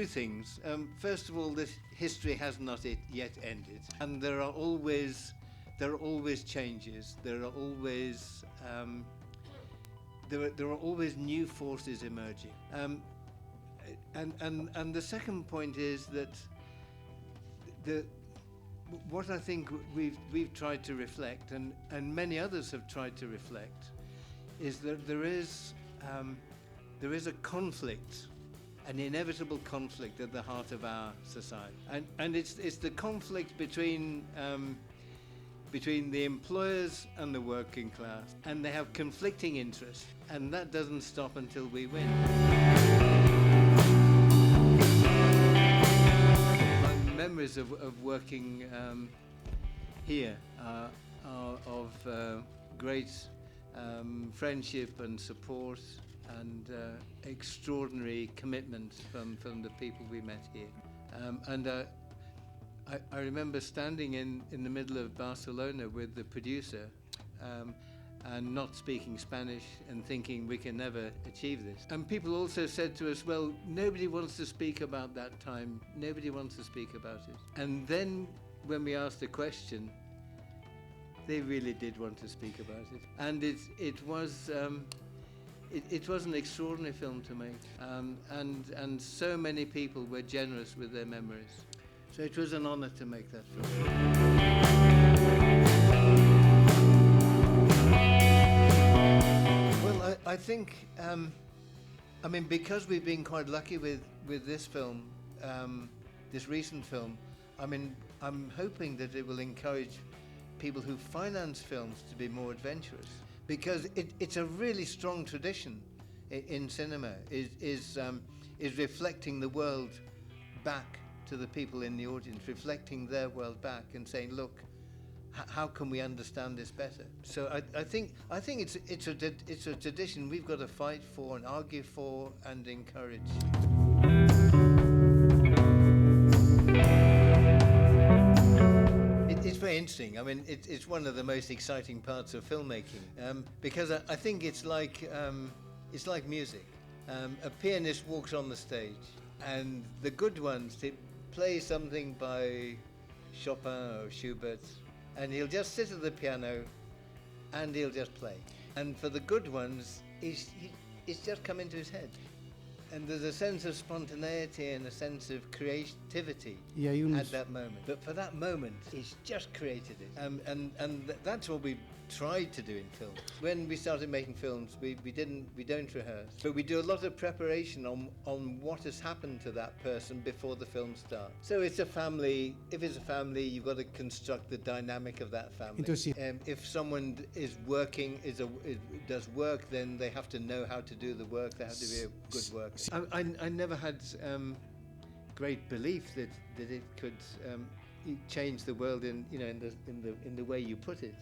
two things. First of all, this history has not yet ended, and there are always changes. There are always new forces emerging. And the second point is that what I think we've tried to reflect, and many others have tried to reflect, is that there is a conflict, an inevitable conflict at the heart of our society, and it's the conflict between the employers and the working class, and they have conflicting interests, and that doesn't stop until we win. My memories of working here are of great friendship and support and extraordinary commitment from the people we met here. I remember standing in the middle of Barcelona with the producer and not speaking Spanish and thinking we can never achieve this. And people also said to us, well, nobody wants to speak about that time. Nobody wants to speak about it. And then when we asked the question, they really did want to speak about it. And it was an extraordinary film to make. And so many people were generous with their memories. So it was an honor to make that film. Well, I think, because we've been quite lucky with this film, this recent film, I'm hoping that it will encourage people who finance films to be more adventurous, because it's a really strong tradition in cinema, is reflecting the world back to the people in the audience, reflecting their world back and saying, look, how can we understand this better? So I think it's a tradition we've got to fight for and argue for and encourage. It's very interesting. It's one of the most exciting parts of filmmaking, because I think it's like music. A pianist walks on the stage, and the good ones play something by Chopin or Schubert, and he'll just sit at the piano and he'll just play. And for the good ones, it's just come into his head. And there's a sense of spontaneity and a sense of creativity at that moment. But for that moment, he's just created it. And that's what we tried to do in film. When we started making films, we don't rehearse, but we do a lot of preparation on what has happened to that person before the film starts. So it's a family. If it's a family, you've got to construct the dynamic of that family. If someone is working, does work, then they have to know how to do the work. They have to be a good worker. I never had great belief that it could change the world in the way you put it.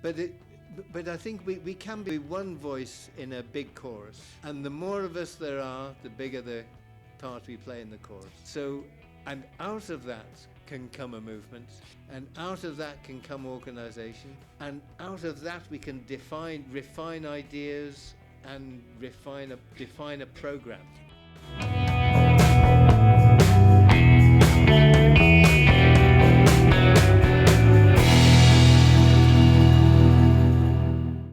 But I think we can be one voice in a big chorus, and the more of us there are, the bigger the part we play in the chorus. So, and out of that can come a movement, and out of that can come organization, and out of that we can refine ideas and define a program.